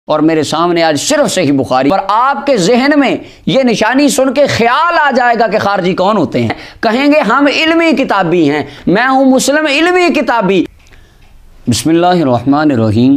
اور میرے سامنے آج صرف صحیح بخاری، اور آپ کے ذہن میں یہ نشانی سن کے خیال آ جائے گا کہ خارجی کون ہوتے ہیں. کہیں گے ہم علمی کتابی ہیں، میں ہوں مسلم علمی کتابی. بسم اللہ الرحمن الرحیم.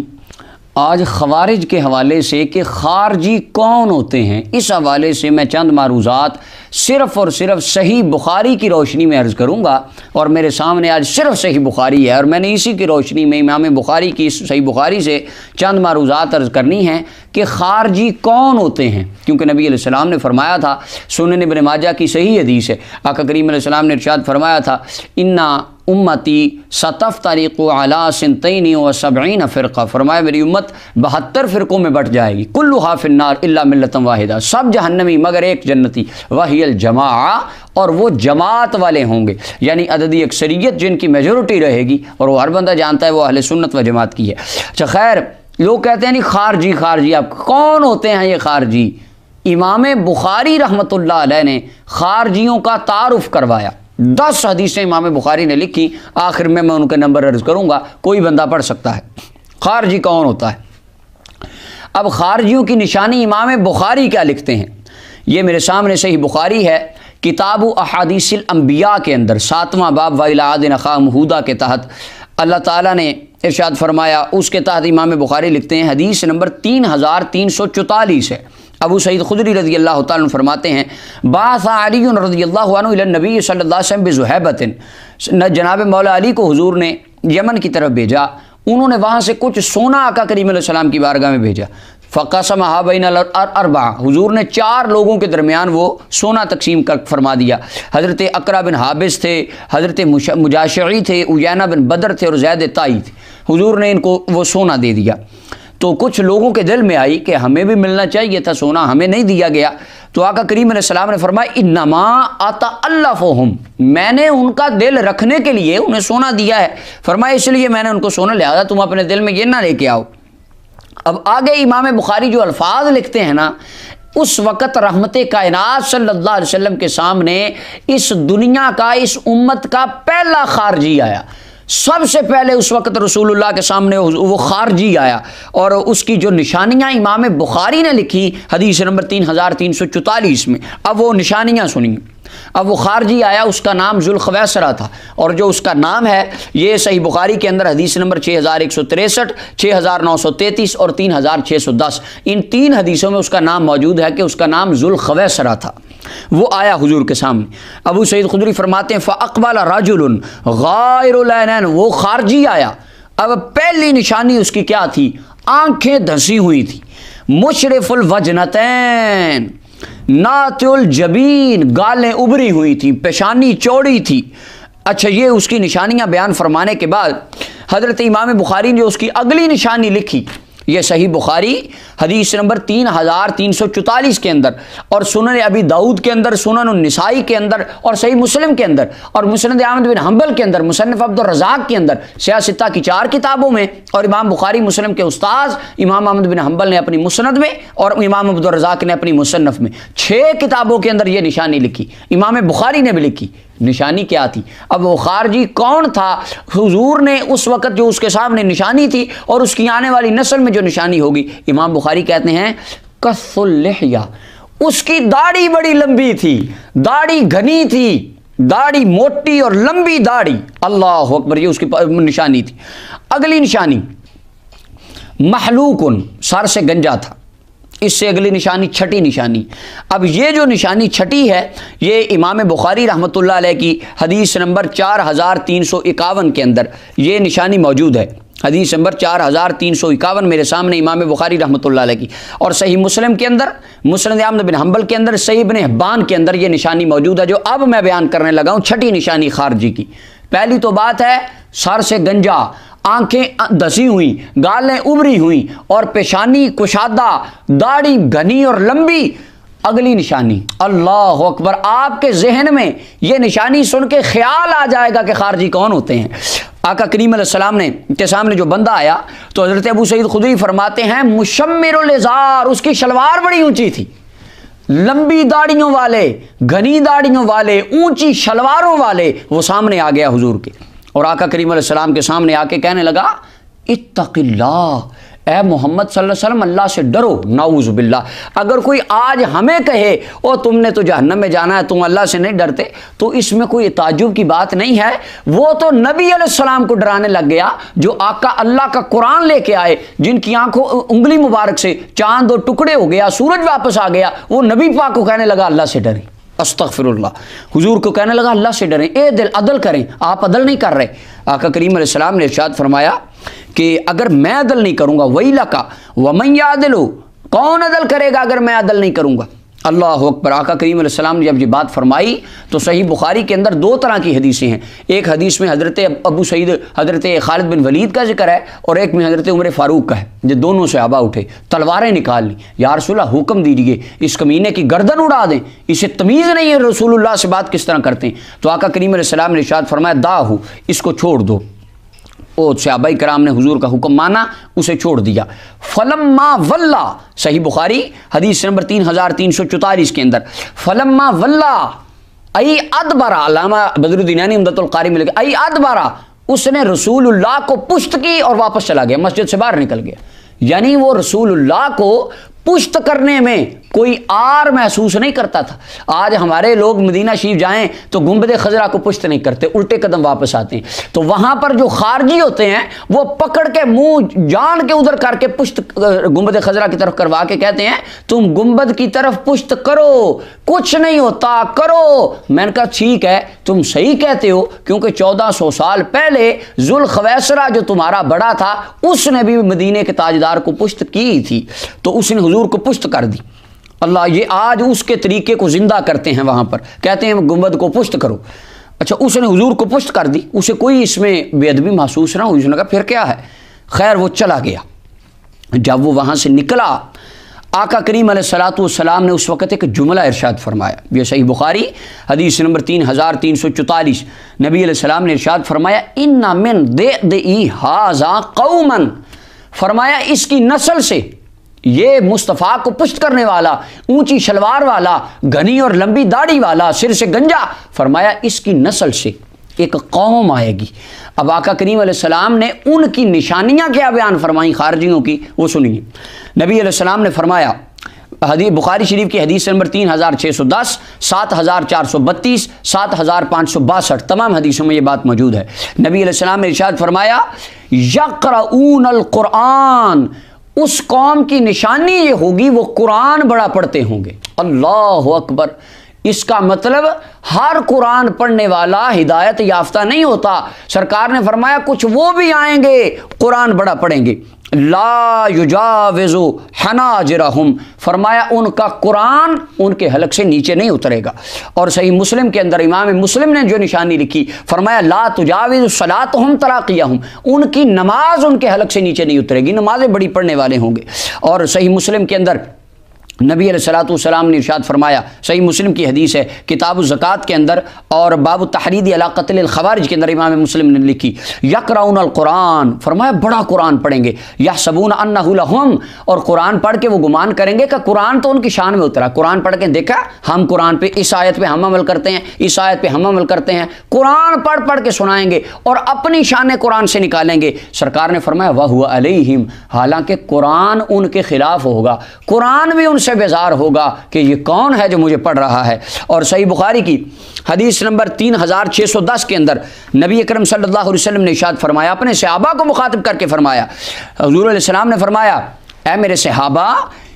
آج خوارج کے حوالے سے کہ خارجی کون ہوتے ہیں، اس حوالے سے میں چند معروضات صرف اور صرف صحیح بخاری کی روشنی میں عرض کروں گا. اور میرے سامنے آج صرف صحیح بخاری ہے، اور میں نے اسی کی روشنی میں امام بخاری کی صحیح بخاری سے چند معروضات عرض کرنی ہیں کہ خارجی کون ہوتے ہیں. کیونکہ نبی علیہ السلام نے فرمایا تھا، سنن ابن ماجہ کی صحیح حدیث ہے، آقا کریم علیہ السلام نے ارشاد فرمایا تھا، انا امتی ستفترق علی سنتین و سبعین فرقہ، فرمایا میری امت 72 فرقوں میں بٹ جائے گی، کلھا فی النار الا ملۃ واحدہ، سب جہنمی مگر ایک جنتی، وہی الجماعہ، اور وہ جماعت والے ہوں گے، یعنی عددی اکثریت جن کی میجورٹی رہے گی، اور وہ ہر بندہ جانتا ہے وہ اہل سنت و جماعت کی ہے. اچھا خیر، لوگ کہتے ہیں نہیں خارجی آپ کون ہوتے ہیں یہ خارجی؟ امام بخاری رحمۃ اللہ علیہ نے خارجیوں کا تعارف کروایا. 10 حدیثیں امام بخاری نے لکھی، آخر میں ان کے نمبر عرض کروں گا، کوئی بندہ پڑھ سکتا ہے. خارجی کون ہوتا ہے؟ اب خارجیوں کی نشانی امام بخاری کیا لکھتے ہیں؟ یہ میرے سامنے صحیح بخاری ہے، کتاب احادیث الانبیاء کے اندر 7واں باب وَإِلَىٰ عَادٍ أَخَاهُمْ هُودًا کے تحت اللہ تعالیٰ نے ارشاد فرمایا، اس کے تحت امام بخاری لکھتے ہیں، حدیث نمبر 3344 ہے. ابو سعید خدری رضی اللہ تعالیٰ عنہ فرماتے ہیں، بعث علی رضی اللہ عنہ الی النبی صلی اللہ علیہ وسلم بزہیبۃ، جناب مولا علی کو حضور نے یمن کی طرف بھیجا، انہوں نے وہاں سے کچھ سونا آقا کریم علیہ السلام کی بارگاہ میں بھیجا. فقسمھا بین الاربعہ، حضور نے 4 لوگوں کے درمیان وہ سونا تقسیم کر فرما دیا. حضرت اقرا بن حابس تھے، حضرت مجاشعی تھے، عیینہ بن بدر تھے، اور زید طائی تھے. حضور نے ان کو وہ سونا دے دیا. تو کچھ لوگوں کے دل میں آئی کہ ہمیں بھی ملنا چاہیے تھا سونا، ہمیں نہیں دیا گیا. تو آقا کریم علیہ السلام نے فرمایا، انما اتألفہم، میں نے ان کا دل رکھنے کے لیے انہیں سونا دیا ہے. فرمایا اس لیے میں نے ان کو سونا لیا، تم اپنے دل میں یہ نہ لے کے آؤ. اب آگے امام بخاری جو الفاظ لکھتے ہیں نا، اس وقت رحمت کائنات صلی اللہ علیہ وسلم کے سامنے اس دنیا کا، اس امت کا پہلا خارجی آیا. سب سے پہلے اس وقت رسول اللہ کے سامنے وہ خارجی آیا، اور اس کی جو نشانیاں امام بخاری نے لکھی حدیث نمبر 3344 میں. اب وہ نشانیاں سنیں. اب وہ خارجی آیا، اس کا نام ذوالخویسرہ تھا، اور جو اس کا نام ہے یہ صحیح بخاری کے اندر حدیث نمبر 6163، 6933 اور 3610، ان 3 حدیثوں میں اس کا نام موجود ہے کہ اس کا نام ذوالخویسرہ تھا. وہ آیا حضور کے سامنے. ابو سعید خدری فرماتے ہیں، فاقبل رجل غائر العینین، وہ خارجی آیا. اب پہلی نشانی اس کی کیا تھی؟ آنکھیں دھسی ہوئی تھی، مشرف الوجنتین، ناتع الجبین، گالیں ابری ہوئی تھیں، پیشانی چوڑی تھی. اچھا، یہ اس کی نشانیاں بیان فرمانے کے بعد حضرت امام بخاری نے اس کی اگلی نشانی لکھی. یہ صحیح بخاری حدیث نمبر 3344 کے اندر، اور سنن ابی داؤد کے اندر، سنن النسائی کے اندر، اور صحیح مسلم کے اندر، اور مسند احمد بن حنبل کے اندر، مصنف عبد الرزاق کے اندر، سیاہ ستہ کی 4 کتابوں میں، اور امام بخاری مسلم کے استاذ امام احمد بن حنبل نے اپنی مسند میں، اور امام عبد الرزاق نے اپنی مصنف میں، 6 کتابوں کے اندر یہ نشانی لکھی. امام بخاری نے بھی لکھی. نشانی کیا تھی؟ اب وہ خارجی کون تھا؟ حضور نے اس وقت جو اس کے سامنے نشانی تھی، اور اس کی آنے والی نسل میں جو نشانی ہوگی، امام بخاری کہتے ہیں کث اللحیہ، اس کی داڑھی بڑی لمبی تھی، داڑھی گھنی تھی، داڑھی موٹی اور لمبی داڑھی. اللہ اکبر، یہ اس کی نشانی تھی. اگلی نشانی محلوقن، سر سے گنجا تھا. اس سے اگلی نشانی چھٹی نشانی. اب یہ جو نشانی چھٹی ہے، یہ امام بخاری رحمۃ اللہ علیہ کی حدیث نمبر 4351 کے اندر یہ نشانی موجود ہے. حدیث نمبر 4351 میرے سامنے امام بخاری رحمۃ اللہ علیہ کی، اور صحیح مسلم کے اندر، مسند احمد بن حنبل کے اندر، صحیح ابن حبان کے اندر یہ نشانی موجود ہے جو اب میں بیان کرنے لگا ہوں. چھٹی نشانی خارجی کی. پہلی تو بات ہے سر سے گنجا، آنکھیں دھسی ہوئی، گالیں ابری ہوئی، اور پیشانی کشادہ، داڑھی گھنی اور لمبی. اگلی نشانی، اللہ اکبر، آپ کے ذہن میں یہ نشانی سن کے خیال آ جائے گا کہ خارجی کون ہوتے ہیں. آقا کریم علیہ السلام نے کے سامنے جو بندہ آیا تو حضرت ابو سعید خدری فرماتے ہیں، مشمر الازار، اس کی شلوار بڑی اونچی تھی، لمبی داڑھیوں والے، گھنی داڑھیوں والے، اونچی شلواروں والے. وہ سامنے آ گیا حضور کے، اور آقا کریم علیہ السلام کے سامنے آ کے کہنے لگا، اتق اللہ، اے محمد صلی اللہ علیہ وسلم اللہ سے ڈرو، نعوذ باللہ۔ اگر کوئی آج ہمیں کہے او تم نے تو جہنم میں جانا ہے، تم اللہ سے نہیں ڈرتے، تو اس میں کوئی تعجب کی بات نہیں ہے۔ وہ تو نبی علیہ السلام کو ڈرانے لگ گیا، جو آقا اللہ کا قرآن لے کے آئے، جن کی آنکھوں انگلی مبارک سے چاند اور ٹکڑے ہو گیا، سورج واپس آ گیا، وہ نبی پاک کو کہنے لگا اللہ سے ڈریں، استغفر اللہ، حضور کو کہنے لگا اللہ سے ڈریں، اے دل عدل کریں، آپ عدل نہیں کر رہے۔ آقا کریم علیہ السلام نے ارشاد فرمایا کہ اگر میں عدل نہیں کروں گا وَيْلَكَ وَمَنْ يَعْدِلُ، کون عدل کرے گا اگر میں عدل نہیں کروں گا؟ اللہ اکبر۔ آقا کریم علیہ السلام نے جب یہ بات فرمائی تو صحیح بخاری کے اندر دو طرح کی حدیثیں ہیں، ایک حدیث میں حضرت ابو سعید حضرت خالد بن ولید کا ذکر ہے، اور ایک میں حضرت عمر فاروق کا ہے، جو دونوں صحابہ اٹھے، تلواریں نکال لی، یا رسول اللہ حکم دیجئے اس کمینے کی گردن اڑا دیں، اسے تمیز نہیں ہے رسول اللہ سے بات کس طرح کرتے ہیں۔ تو آقا کریم علیہ السلام نے ارشاد فرمایا داہو، اس کو چھوڑ دو۔ وہ صحابہ کرام نے حضور کا حکم مانا، اسے چھوڑ دیا۔ فلما ولا، صحیح بخاری حدیث نمبر 3344 کے اندر، فلما ولا ای ادبرا، علامہ بدر الدین عمدۃ القاری میں لکھا ای ادبرا، اس نے رسول اللہ کو پشت کی اور واپس چلا گیا، مسجد سے باہر نکل گیا۔ یعنی وہ رسول اللہ کو پشت کرنے میں کوئی آر محسوس نہیں کرتا تھا۔ آج ہمارے لوگ مدینہ شریف جائیں تو گنبد خضرا کو پشت نہیں کرتے، الٹے قدم واپس آتے ہیں۔ تو وہاں پر جو خارجی ہوتے ہیں وہ پکڑ کے منہ جان کے ادھر کر کے پشت گنبد خضرا کی طرف کروا کے کہتے ہیں تم گنبد کی طرف پشت کرو، کچھ نہیں ہوتا، کرو۔ میں نے کہا ٹھیک ہے تم صحیح کہتے ہو، کیونکہ 1400 سال پہلے ذوالخویسرہ جو تمہارا بڑا تھا اس نے بھی مدینے کے تاجدار کو پشت کی تھی، تو اس نے حضور کو پشت کر دی۔ اللہ، یہ آج اس کے طریقے کو زندہ کرتے ہیں، وہاں پر کہتے ہیں گنبد کو پشت کرو۔ اچھا، اس نے حضور کو پشت کر دی، اسے کوئی اس میں بے ادبی محسوس نہ ہوئی، اس نے کہا پھر کیا ہے، خیر وہ چلا گیا۔ جب وہ وہاں سے نکلا، آقا کریم علیہ الصلوۃ والسلام نے اس وقت ایک جملہ ارشاد فرمایا، یہ صحیح بخاری حدیث نمبر 3344، نبی علیہ السلام نے ارشاد فرمایا ان من ذی ھذا قوما، فرمایا اس کی نسل سے، یہ مصطفیٰ کو پشت کرنے والا، اونچی شلوار والا، گھنی اور لمبی داڑھی والا، سر سے گنجا، فرمایا اس کی نسل سے ایک قوم آئے گی۔ اب آقا کریم علیہ السلام نے ان کی نشانیاں کیا بیان فرمائیں خارجیوں کی، وہ سنیے۔ نبی علیہ السلام نے فرمایا، حدیث بخاری شریف کی حدیث نمبر 3610، 7432، 7562، تمام حدیثوں میں یہ بات موجود ہے۔ نبی علیہ السلام نے ارشاد فرمایا یقرؤون القرآن، اس قوم کی نشانی یہ ہوگی وہ قرآن بڑا پڑھتے ہوں گے۔ اللہ اکبر۔ اس کا مطلب ہر قرآن پڑھنے والا ہدایت یافتہ نہیں ہوتا۔ سرکار نے فرمایا کچھ وہ بھی آئیں گے قرآن بڑا پڑھیں گے، لا یجاوز حناجرہم، فرمایا ان کا قرآن ان کے حلق سے نیچے نہیں اترے گا۔ اور صحیح مسلم کے اندر امام مسلم نے جو نشانی لکھی، فرمایا لا تجاوز صلاتہم تراقیہم، ان کی نماز ان کے حلق سے نیچے نہیں اترے گی، نمازیں بڑی پڑھنے والے ہوں گے۔ اور صحیح مسلم کے اندر نبی علیہ الصلوۃ والسلام نے ارشاد فرمایا، صحیح مسلم کی حدیث ہے کتاب الزکوٰۃ کے اندر، اور باب التحرید علی قتل الخوارج کے اندر امام مسلم نے لکھی یقرؤون القرآن، فرمایا بڑا قرآن پڑھیں گے، یحسبون انہ لہم، اور قرآن پڑھ کے وہ گمان کریں گے کہ قرآن تو ان کی شان میں اترا، قرآن پڑھ کے دیکھا ہم قرآن پہ اس آیت پہ ہم عمل کرتے ہیں، اس آیت پہ ہم عمل کرتے ہیں، قرآن پڑھ پڑھ کے سنائیں گے اور اپنی شان قرآن سے نکالیں گے۔ سرکار نے فرمایا وَهُوَ عَلَيْهِمْ، حالانکہ قرآن ان کے خلاف ہوگا، قرآن بھی ان سے بیزار ہوگا کہ یہ کون ہے جو مجھے پڑھ رہا ہے۔ اور صحیح بخاری کی حدیث نمبر 3610 کے اندر نبی اکرم صلی اللہ علیہ وسلم نے ارشاد فرمایا، اپنے صحابہ کو مخاطب کر کے فرمایا، حضور علیہ السلام نے فرمایا اے میرے صحابہ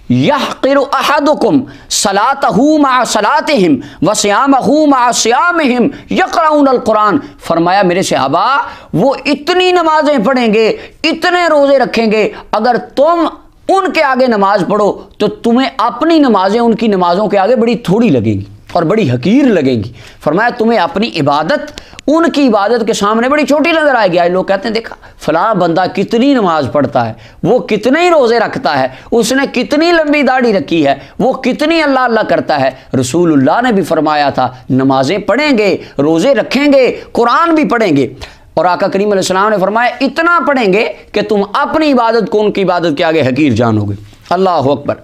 یحقر احدکم صلاتہ مع صلاتہم وصیامہ مع صیامہم یقرؤون القرآن، فرمایا میرے صحابہ وہ اتنی نمازیں پڑھیں گے، اتنے روزے رکھیں گے، اگر تم ان کے آگے نماز پڑھو تو تمہیں اپنی نمازیں ان کی نمازوں کے آگے بڑی تھوڑی لگیں گی اور بڑی حقیر لگیں گی۔ فرمایا تمہیں اپنی عبادت ان کی عبادت کے سامنے بڑی چھوٹی نظر آئے گی۔ آج لوگ کہتے ہیں دیکھا فلاں بندہ کتنی نماز پڑھتا ہے، وہ کتنے ہی روزے رکھتا ہے، اس نے کتنی لمبی داڑھی رکھی ہے، وہ کتنی اللہ اللہ کرتا ہے۔ رسول اللہ نے بھی فرمایا تھا نمازیں پڑھیں گے، روزے رکھیں گے، قرآن بھی پڑھیں گے، اور آقا کریم علیہ السلام نے فرمایا اتنا پڑھیں گے کہ تم اپنی عبادت کو ان کی عبادت کے آگے حقیر جانو گے۔ اللہ اکبر۔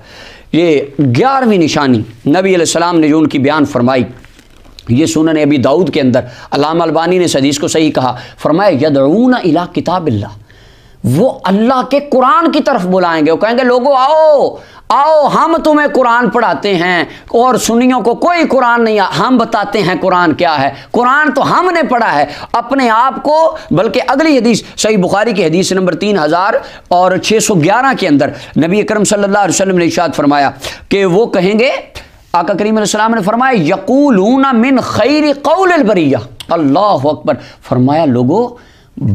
یہ 11ویں نشانی نبی علیہ السلام نے جو ان کی بیان فرمائی، یہ سنن ابی داؤد کے اندر علامہ البانی نے اس حدیث کو صحیح کہا، فرمایا یدعون الی کتاب اللہ، وہ اللہ کے قرآن کی طرف بلائیں گے. وہ کہیں گے لوگوں آؤ آؤ ہم تمہیں قرآن پڑھاتے ہیں, اور سنیوں کو کوئی قرآن نہیں, ہم بتاتے ہیں قرآن کیا ہے. قرآن تو ہم نے پڑھا ہے اپنے آپ کو. بلکہ اگلی حدیث صحیح بخاری کی حدیث نمبر 3611 کے اندر نبی اکرم صلی اللہ علیہ وسلم نے ارشاد فرمایا کہ وہ کہیں گے, آقا کریم علیہ السلام نے فرمایا یقولون من خیر قول البریہ. اللہ اکبر. فرمایا لوگوں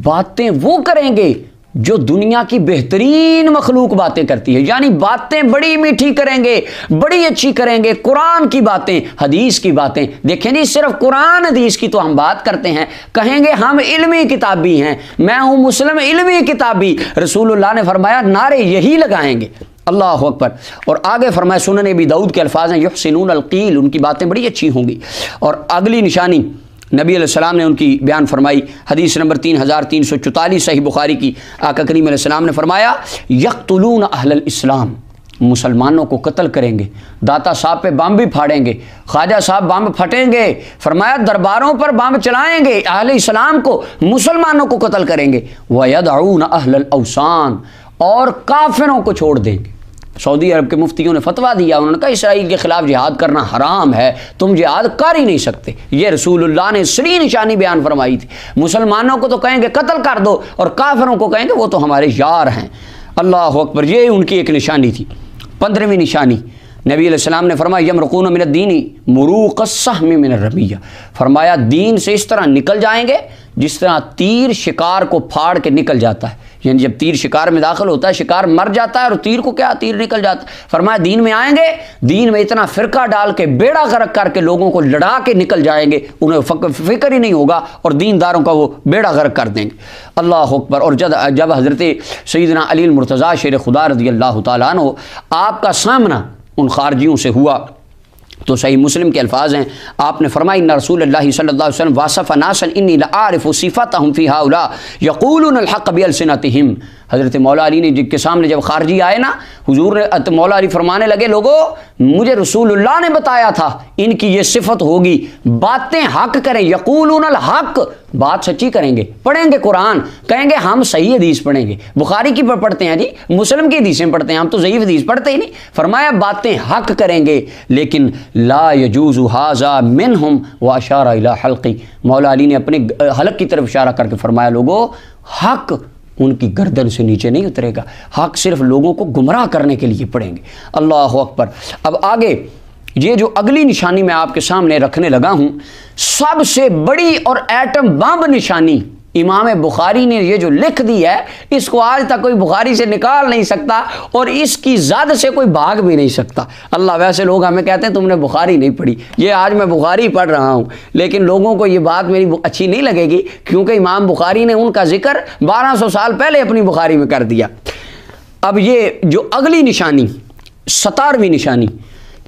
باتیں وہ کریں گے جو دنیا کی بہترین مخلوق باتیں کرتی ہے, یعنی باتیں بڑی میٹھی کریں گے, بڑی اچھی کریں گے, قرآن کی باتیں, حدیث کی باتیں. دیکھیں جی صرف قرآن حدیث کی تو ہم بات کرتے ہیں, کہیں گے ہم علمی کتابی ہیں, میں ہوں مسلم علمی کتابی. رسول اللہ نے فرمایا نعرے یہی لگائیں گے. اللہ اکبر. اور آگے فرمایا سنن ابی داؤد کے الفاظ ہیں یحسنون القیل, ان کی باتیں بڑی اچھی ہوں گی. اور اگلی نشانی نبی علیہ السلام نے ان کی بیان فرمائی, حدیث نمبر 3344 صحیح بخاری کی. آقا کریم علیہ السلام نے فرمایا یقتلون اہل الاسلام, مسلمانوں کو قتل کریں گے. داتا صاحب پہ بم بھی پھاڑیں گے, خواجہ صاحب بم پھٹیں گے. فرمایا درباروں پر بم چلائیں گے, اہل اسلام کو مسلمانوں کو قتل کریں گے. وَيَدْعُونَ أَهْلَ الْأَوْثَانِ, اور کافروں کو چھوڑ دیں گے. سعودی عرب کے مفتیوں نے فتویٰ دیا, انہوں نے کہا اسرائیل کے خلاف جہاد کرنا حرام ہے, تم جہاد کر ہی نہیں سکتے. یہ رسول اللہ نے سری نشانی بیان فرمائی تھی. مسلمانوں کو تو کہیں گے قتل کر دو, اور کافروں کو کہیں گے وہ تو ہمارے یار ہیں. اللہ اکبر. یہ ان کی ایک نشانی تھی. 15ویں نشانی نبی علیہ السلام نے فرمایا یمرقون من الدین مروق السهم من الرمیہ. فرمایا دین سے اس طرح نکل جائیں گے جس طرح تیر شکار کو پھاڑ کے نکل جاتا ہے. یعنی جب تیر شکار میں داخل ہوتا ہے شکار مر جاتا ہے اور تیر کو کیا, تیر نکل جاتا ہے. فرمایا دین میں آئیں گے, دین میں اتنا فرقہ ڈال کے بیڑا غرق کر کے لوگوں کو لڑا کے نکل جائیں گے, انہیں فکر ہی نہیں ہوگا, اور دینداروں کا وہ بیڑا غرق کر دیں گے. اللہ اکبر. اور جب حضرت سیدنا علی المرتضیٰ شیر خدا رضی اللہ تعالیٰ عنہ آپ کا سامنا ان خارجیوں سے ہوا تو صحیح مسلم کے الفاظ ہیں, آپ نے فرمایا ان رسول اللہ صلی اللہ علیہ وسلم واصف ناسا انی لعارف صفاتهم فی ہؤلاء یقولون الحق بألسنتهم. حضرت مولا علی نے جن کے سامنے جب خارجی آئے نا, حضور نے مولا علی فرمانے لگے لوگوں مجھے رسول اللہ نے بتایا تھا ان کی یہ صفت ہوگی, باتیں حق کریں, یقولون الحق, بات سچی کریں گے, پڑھیں گے قرآن, کہیں گے ہم صحیح حدیث پڑھیں گے, بخاری کی پڑھتے ہیں جی, مسلم کی حدیثیں پڑھتے ہیں, ہم تو ضعیف حدیث پڑھتے ہی نہیں. فرمایا باتیں حق کریں گے, لیکن لا یجوز ھذا منہم واشار الی حلقی. مولا علی نے اپنے حلق کی طرف اشارہ کر کے فرمایا لوگوں حق ان کی گردن سے نیچے نہیں اترے گا, حق صرف لوگوں کو گمراہ کرنے کے لیے پڑھیں گے. اللہ اکبر. اب آگے یہ جو اگلی نشانی میں آپ کے سامنے رکھنے لگا ہوں, سب سے بڑی اور ایٹم بم نشانی امام بخاری نے یہ جو لکھ دی ہے, اس کو آج تک کوئی بخاری سے نکال نہیں سکتا, اور اس کی زد سے کوئی بھاگ بھی نہیں سکتا. اللہ, ویسے لوگ ہمیں کہتے ہیں تم نے بخاری نہیں پڑھی. یہ آج میں بخاری پڑھ رہا ہوں, لیکن لوگوں کو یہ بات میری اچھی نہیں لگے گی, کیونکہ امام بخاری نے ان کا ذکر 1200 سال پہلے اپنی بخاری میں کر دیا. اب یہ جو اگلی نشانی 17ویں نشانی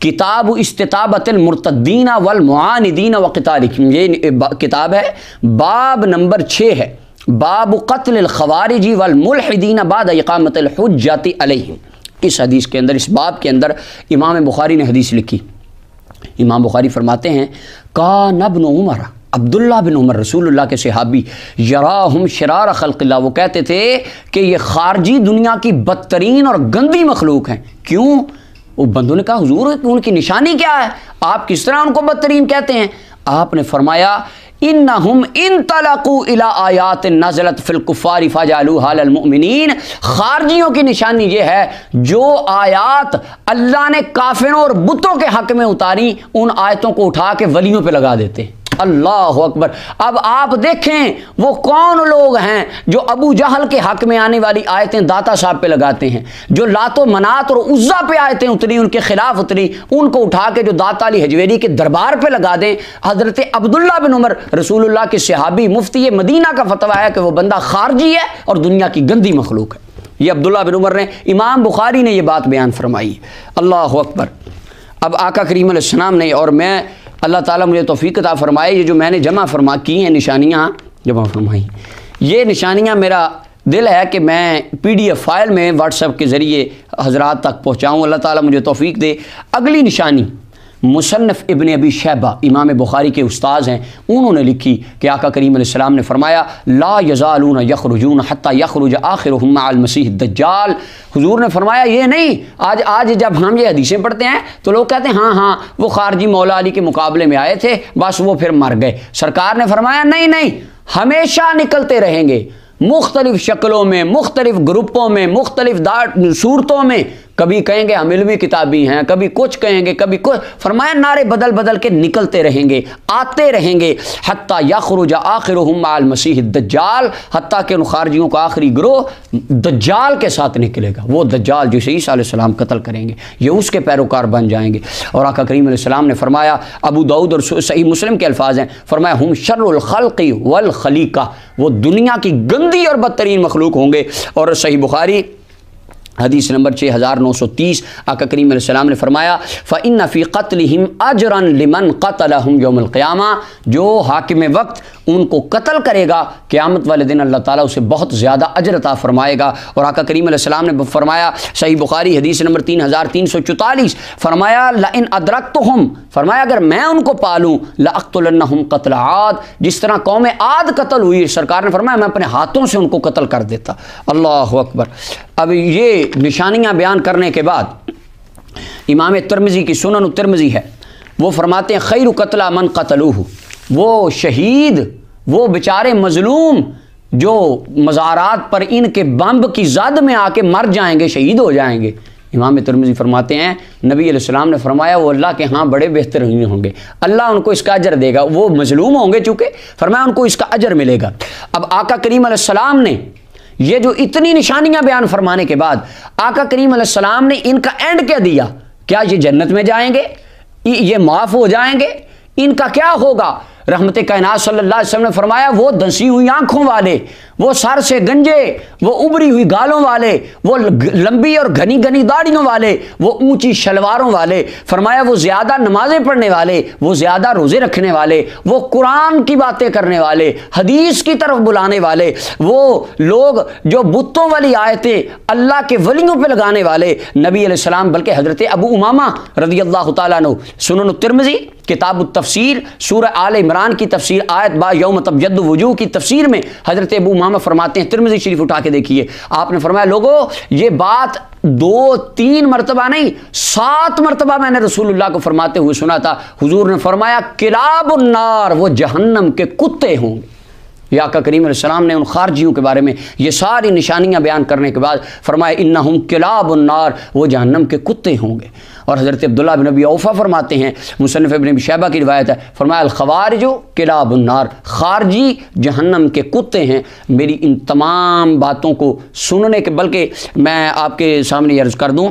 کتاب استطابت المرتدین والمعاندین وقتالہم, یہ کتاب ہے, باب نمبر 6 ہے, باب قتل الخوارج والملحدین بعد اقامت الحجۃ علیہم. اس حدیث کے اندر, اس باب کے اندر امام بخاری نے حدیث لکھی. امام بخاری فرماتے ہیں کان ابن عمر, عبداللہ بن عمر رسول اللہ کے صحابی, یراہم شرار خلق اللہ, وہ کہتے تھے کہ یہ خارجی دنیا کی بدترین اور گندی مخلوق ہیں. کیوں؟ وہ بندوں نے کہا حضور ان کی نشانی کیا ہے, آپ کس طرح ان کو بدترین کہتے ہیں؟ آپ نے فرمایا انہم انطلقوا الی آیات نزلت فی الکفار فجعلوها للمؤمنین. خارجیوں کی نشانی یہ ہے جو آیات اللہ نے کافروں اور بتوں کے حق میں اتاری, ان آیتوں کو اٹھا کے ولیوں پہ لگا دیتے ہیں. اللہ اکبر. اب آپ دیکھیں وہ کون لوگ ہیں جو ابو جہل کے حق میں آنے والی آیتیں داتا صاحب پہ لگاتے ہیں, جو لات و منات اور عزا پہ آیتیں اتری ان کے خلاف اتری, ان کو اٹھا کے جو داتا علی حجویری کے دربار پہ لگا دیں. حضرت عبداللہ بن عمر رسول اللہ کے صحابی مفتی مدینہ کا فتویٰ ہے کہ وہ بندہ خارجی ہے اور دنیا کی گندی مخلوق ہے. یہ عبداللہ بن عمر نے, امام بخاری نے یہ بات بیان فرمائی. اللہ اکبر. اب آقا کریم علیہ السلام نے, اور میں اللہ تعالیٰ مجھے توفیق عطا فرمائے, یہ جو میں نے جمع کی ہیں نشانیاں جمع فرمائی, یہ نشانیاں میرا دل ہے کہ میں PDF فائل میں واٹس ایپ کے ذریعے حضرات تک پہنچاؤں. اللہ تعالیٰ مجھے توفیق دے. اگلی نشانی مصنف ابن ابی شیبہ امام بخاری کے استاذ ہیں، انہوں نے لکھی کہ آقا کریم علیہ السلام نے فرمایا لا یزالون یخرجون حتی یخرج آخرهم مع المسیح الدجال۔ حضور نے فرمایا یہ نہیں، آج جب ہم یہ حدیثیں پڑھتے ہیں تو لوگ کہتے ہیں ہاں وہ خارجی مولا علی کے مقابلے میں آئے تھے بس وہ پھر مر گئے۔ سرکار نے فرمایا نہیں، ہمیشہ نکلتے رہیں گے، مختلف شکلوں میں، مختلف گروپوں میں، مختلف صورتوں میں، کبھی کہیں گے ہم علمی کتابی ہیں، کبھی کچھ کہیں گے، کبھی کچھ، فرمایا نعرے بدل کے نکلتے رہیں گے، آتے رہیں گے، حتیٰ یخرج آخرهم مع المسیح الدجال، حتیٰ کہ ان خارجیوں کا آخری گروہ دجال کے ساتھ نکلے گا، وہ دجال جسے عیسیٰ علیہ السلام قتل کریں گے، یہ اس کے پیروکار بن جائیں گے۔ اور آقا کریم علیہ السلام نے فرمایا، ابو داؤد اور صحیح مسلم کے الفاظ ہیں، فرمایا ہم شر الخلق والخلیقہ، وہ دنیا کی گندی اور بدترین مخلوق ہوں گے۔ اور صحیح بخاری حدیث نمبر 6930 آقا کریم علیہ السلام نے فرمایا فَإِنَّ فِي قَتْلِهِمْ أَجْرًا لِمَنْ قَتَلَهُمْ يَوْمَ الْقِيَامَةِ، جو حاکم وقت ان کو قتل کرے گا قیامت والے دن اللہ تعالیٰ اسے بہت زیادہ اجر عطا فرمائے گا۔ اور آقا کریم علیہ السلام نے فرمایا صحیح بخاری حدیث نمبر 3344 فرمایا لَإِنْ أَدْرَكْتُهُمْ، فرمایا اگر میں ان کو پالوں لَأَقْتُلَنَّهُمْ قَتْلَ عاد، جس طرح قوم عاد قتل ہوئی، سرکار نے فرمایا میں اپنے ہاتھوں سے ان کو قتل کر دیتا۔ اللہ اکبر۔ اب یہ نشانیاں بیان کرنے کے بعد امام ترمذی کی سنن الترمذی ہے، وہ فرماتے ہیں خیر قتلہ من قتلوہ، وہ شہید، وہ بیچارے مظلوم جو مزارات پر ان کے بمب کی زد میں آ کے مر جائیں گے، شہید ہو جائیں گے، امام ترمذی فرماتے ہیں نبی علیہ السلام نے فرمایا وہ اللہ کے ہاں بڑے بہترین ہوں گے، اللہ ان کو اس کا اجر دے گا، وہ مظلوم ہوں گے چونکہ، فرمایا ان کو اس کا اجر ملے گا۔ اب آقا کریم علیہ السلام نے یہ جو اتنی نشانیاں بیان فرمانے کے بعد آقا کریم علیہ السلام نے ان کا اینڈ کیا دیا؟ کیا یہ جنت میں جائیں گے؟ یہ معاف ہو جائیں گے؟ ان کا کیا ہوگا؟ رحمت کائنات صلی اللہ علیہ وسلم نے فرمایا وہ دھنسی ہوئی آنکھوں والے، وہ سر سے گنجے، وہ ابری ہوئی گالوں والے، وہ لمبی اور گھنی گھنی داڑھیوں والے، وہ اونچی شلواروں والے، فرمایا وہ زیادہ نمازیں پڑھنے والے، وہ زیادہ روزے رکھنے والے، وہ قرآن کی باتیں کرنے والے، حدیث کی طرف بلانے والے، وہ لوگ جو بتوں والی آیتیں اللہ کے ولیوں پہ لگانے والے، نبی علیہ السلام بلکہ حضرت ابو امامہ رضی اللہ تعالیٰ عنہ سنن الترمذی کتاب التفسیر سورہ آل عمران کی تفسیر آیت با یوم تبجد وجوہ کی تفسیر میں حضرت ابو امامہ فرماتے ہیں، ترمذی شریف اٹھا کے دیکھیے، آپ نے فرمایا لوگوں یہ بات 2-3 مرتبہ نہیں 7 مرتبہ میں نے رسول اللہ کو فرماتے ہوئے سنا تھا۔ حضور نے فرمایا کلاب النار، وہ جہنم کے کتے ہوں گے۔ یہ آقا کریم علیہ السلام نے ان خارجیوں کے بارے میں یہ ساری نشانیاں بیان کرنے کے بعد فرمایا انہم کلاب النار، وہ جہنم کے کتے ہوں گے۔ اور حضرت عبداللہ بن ابی اوفا فرماتے ہیں، مصنف ابن ابی شیبہ کی روایت ہے، فرمایا الخوارج کلاب النار، خارجی جہنم کے کتے ہیں۔ میری ان تمام باتوں کو سننے کے، بلکہ میں آپ کے سامنے عرض کر دوں،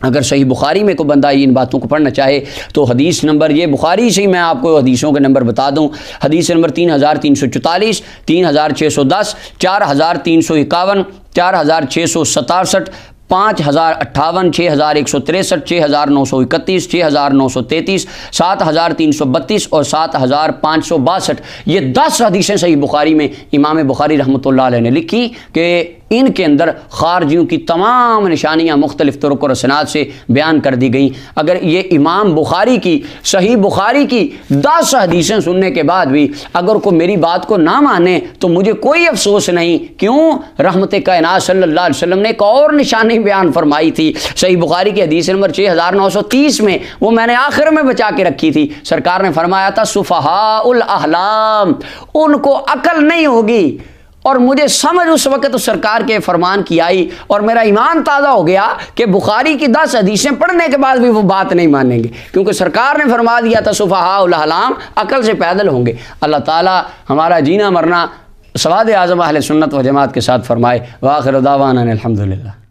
اگر صحیح بخاری میں کوئی بندہ ان باتوں کو پڑھنا چاہے تو حدیث نمبر، یہ بخاری سے ہی میں آپ کو حدیثوں کے نمبر بتا دوں، حدیث نمبر 3344، 3610، 4351، 4667، 5058، 6163، 6931، 6933، 7332 اور 7562۔ یہ 10 حدیثیں صحیح بخاری میں امام بخاری رحمۃ اللہ علیہ نے لکھی کہ ان کے اندر خارجیوں کی تمام نشانیاں مختلف طرق اور اسناد سے بیان کر دی گئیں۔ اگر یہ امام بخاری کی صحیح بخاری کی 10 حدیثیں سننے کے بعد بھی اگر کوئی میری بات کو نہ مانے تو مجھے کوئی افسوس نہیں، کیوں؟ رحمت کائنات صلی اللہ علیہ وسلم نے ایک اور نشانی بیان فرمائی تھی صحیح بخاری کی حدیث نمبر 6930 میں، وہ میں نے آخر میں بچا کے رکھی تھی۔ سرکار نے فرمایا تھا سفہاء الاحلام، ان کو عقل نہیں ہوگی۔ اور مجھے سمجھ اس وقت اس سرکار کے فرمان کی آئی اور میرا ایمان تازہ ہو گیا کہ بخاری کی 10 حدیثیں پڑھنے کے بعد بھی وہ بات نہیں مانیں گے، کیونکہ سرکار نے فرما دیا تھا سفہاء الاحلام، عقل سے پیدل ہوں گے۔ اللہ تعالی ہمارا جینا مرنا سواد اعظم اہل سنت و جماعت کے ساتھ فرمائے۔ وآخر دعوانا الحمدللہ۔